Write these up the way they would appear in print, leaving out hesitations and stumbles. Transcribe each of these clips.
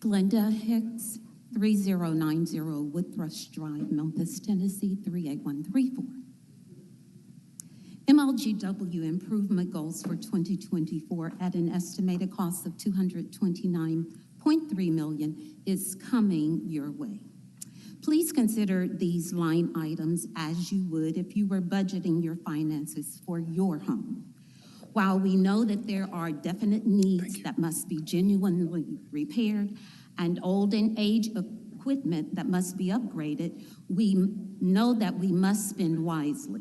Glenda Hicks, 3090 Woodthrush Drive, Memphis, Tennessee, 38134. MLGW improvement goals for 2024 at an estimated cost of $229.3 million is coming your way. Please consider these line items as you would if you were budgeting your finances for your home. While we know that there are definite needs that must be genuinely repaired and old and aged equipment that must be upgraded, we know that we must spend wisely.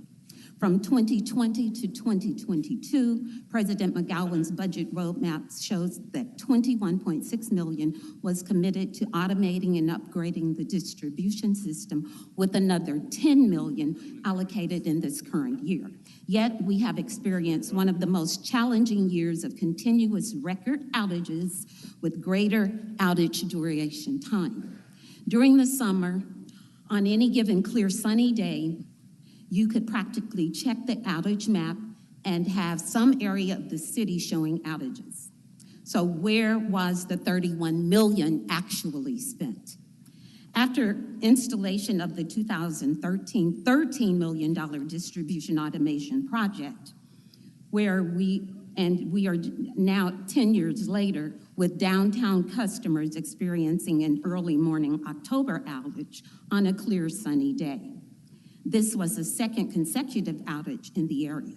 From 2020 to 2022, President McGowan's budget roadmap shows that $21.6 million was committed to automating and upgrading the distribution system, with another $10 million allocated in this current year. Yet we have experienced one of the most challenging years of continuous record outages with greater outage duration time. During the summer, on any given clear sunny day, you could practically check the outage map and have some area of the city showing outages. So where was the $31 million actually spent? After installation of the 2013 $13 million distribution automation project, we are now 10 years later with downtown customers experiencing an early morning October outage on a clear sunny day. This was the second consecutive outage in the area.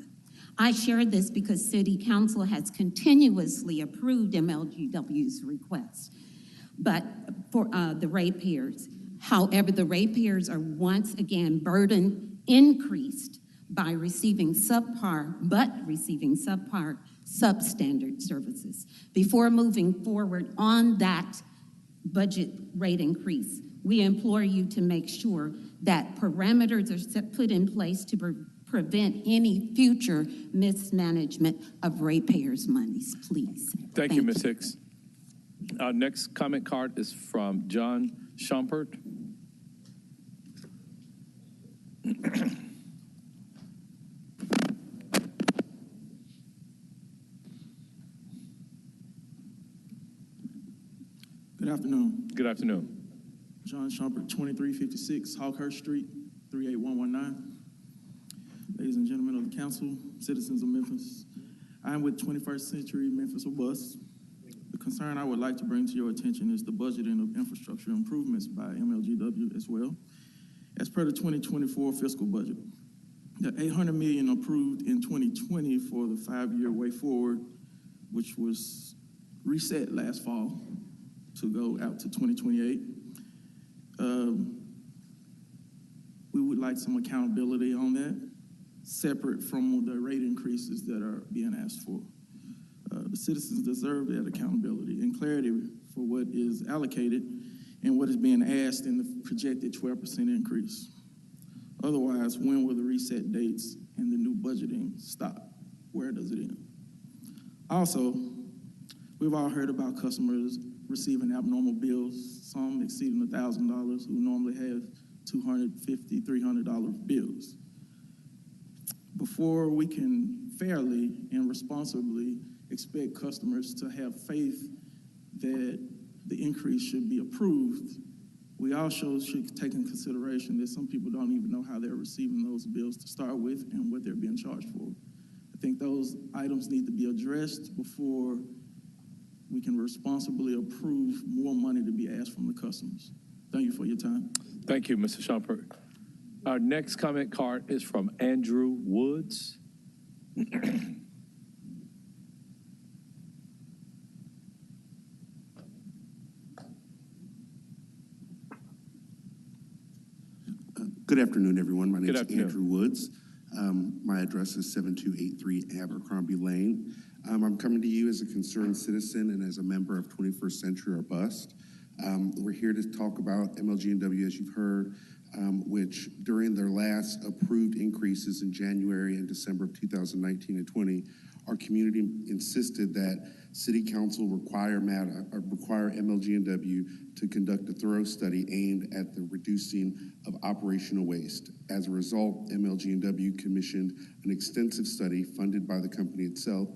I share this because City Council has continuously approved MLGW's request, but for the ratepayers. However, the ratepayers are once again burden increased by receiving substandard services. Before moving forward on that budget rate increase, we implore you to make sure that parameters are put in place to prevent any future mismanagement of ratepayers' monies, please. Thank you, Ms. Hicks. Our next comment card is from John Schumpert. Good afternoon. Good afternoon. John Schumpert, 2356 Hawkhurst Street, 38119. Ladies and gentlemen of the council, citizens of Memphis, I am with 21st Century Memphis or Bus. The concern I would like to bring to your attention is the budgeting of infrastructure improvements by MLGW as well. As per the 2024 fiscal budget, the $800 million approved in 2020 for the 5-year way forward, which was reset last fall to go out to 2028. We would like some accountability on that, separate from the rate increases that are being asked for. The citizens deserve that accountability and clarity for what is allocated and what is being asked in the projected 12% increase. Otherwise, when will the reset dates and the new budgeting stop? Where does it end? Also, we've all heard about customers receiving abnormal bills, some exceeding $1,000, who normally have $250, $300 bills. Before we can fairly and responsibly expect customers to have faith that the increase should be approved, we also should take in consideration that some people don't even know how they're receiving those bills to start with and what they're being charged for. I think those items need to be addressed before we can responsibly approve more money to be asked from the customers. Thank you for your time. Thank you, Mr. Schumpert. Our next comment card is from Andrew Woods. Good afternoon, everyone. My name is Andrew Woods. My address is 7283 Abercrombie Lane. I'm coming to you as a concerned citizen and as a member of 21st Century or Bust. We're here to talk about MLGW, as you've heard, which during their last approved increases in January and December of 2019 and 20, our community insisted that City Council require MLGW to conduct a thorough study aimed at the reducing of operational waste. As a result, MLGW commissioned an extensive study funded by the company itself,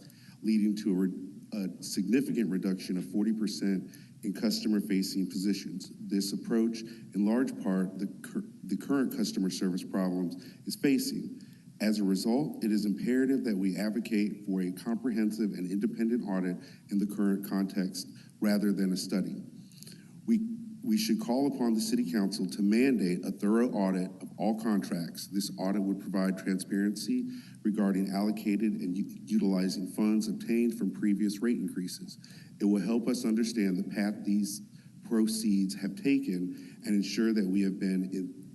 leading to a significant reduction of 40% in customer-facing positions. This approach, in large part, the current customer service problems is facing. As a result, it is imperative that we advocate for a comprehensive and independent audit in the current context rather than a study. We should call upon the City Council to mandate a thorough audit of all contracts. This audit would provide transparency regarding allocated and utilizing funds obtained from previous rate increases. It will help us understand the path these proceeds have taken and ensure that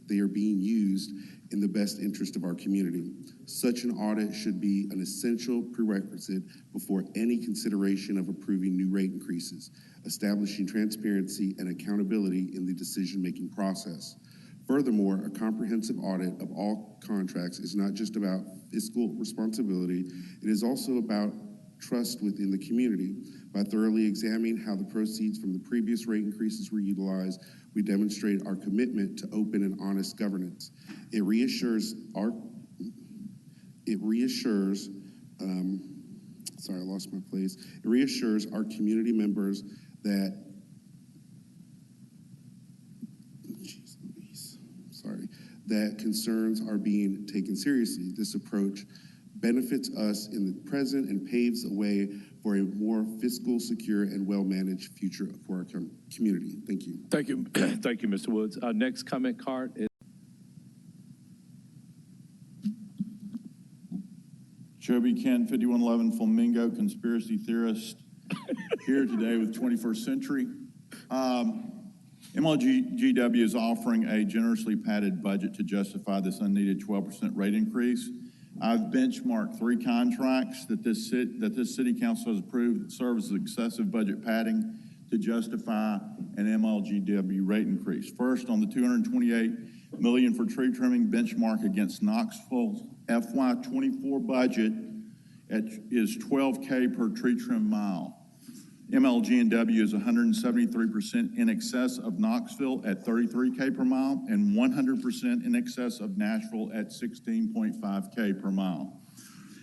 they are being used in the best interest of our community. Such an audit should be an essential prerequisite before any consideration of approving new rate increases, establishing transparency and accountability in the decision-making process. Furthermore, a comprehensive audit of all contracts is not just about fiscal responsibility, it is also about trust within the community. By thoroughly examining how the proceeds from the previous rate increases were utilized, we demonstrate our commitment to open and honest governance. It reassures our community members that that concerns are being taken seriously. This approach benefits us in the present and paves the way for a more fiscal, secure, and well-managed future for our community. Thank you. Thank you. Thank you, Mr. Woods. Our next comment card is Chobe Kent, 5111 Flamingo, conspiracy theorist, here today with 21st Century. MLGW is offering a generously padded budget to justify this unneeded 12% rate increase. I've benchmarked 3 contracts that this city council has approved that serve as excessive budget padding to justify an MLGW rate increase. First, on the $228 million for tree trimming benchmark against Knoxville FY24 budget is $12K per tree trim mile. MLGW is 173% in excess of Knoxville at $33K per mile and 100% in excess of Nashville at $16.5K per mile.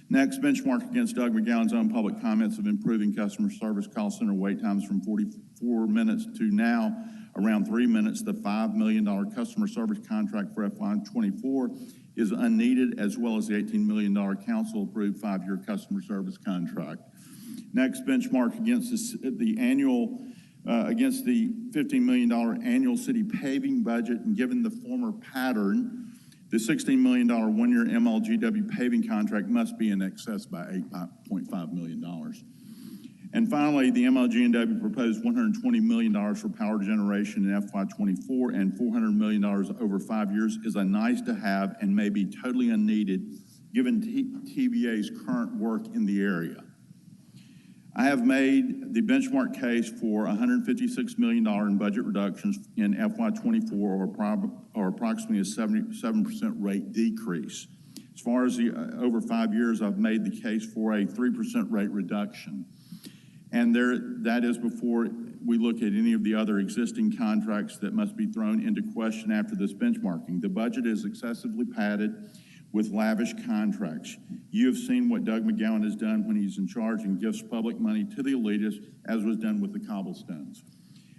Next, benchmark against Doug McGowan's own public comments of improving customer service call center wait times from 44 minutes to now around 3 minutes. The $5 million customer service contract for FY24 is unneeded, as well as the $18 million council-approved 5-year customer service contract. Next, benchmark against the $15 million annual city paving budget, and given the former pattern, the $16 million one-year MLGW paving contract must be in excess by $8.5 million. And finally, the MLGW proposed $120 million for power generation in FY24 and $400 million over 5 years is a nice to have and may be totally unneeded given TVA's current work in the area. I have made the benchmark case for $156 million in budget reductions in FY24 or approximately a 77% rate decrease. As far as the over 5 years, I've made the case for a 3% rate reduction. And that is before we look at any of the other existing contracts that must be thrown into question after this benchmarking. The budget is excessively padded with lavish contracts. You have seen what Doug McGowan has done when he's in charge and gives public money to the elitists, as was done with the cobblestones.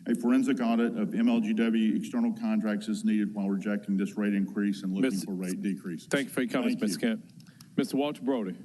A forensic audit of MLGW external contracts is needed while rejecting this rate increase and looking for rate decreases. Thank you for your comments, Ms. Kent. Mr. Walter Brody.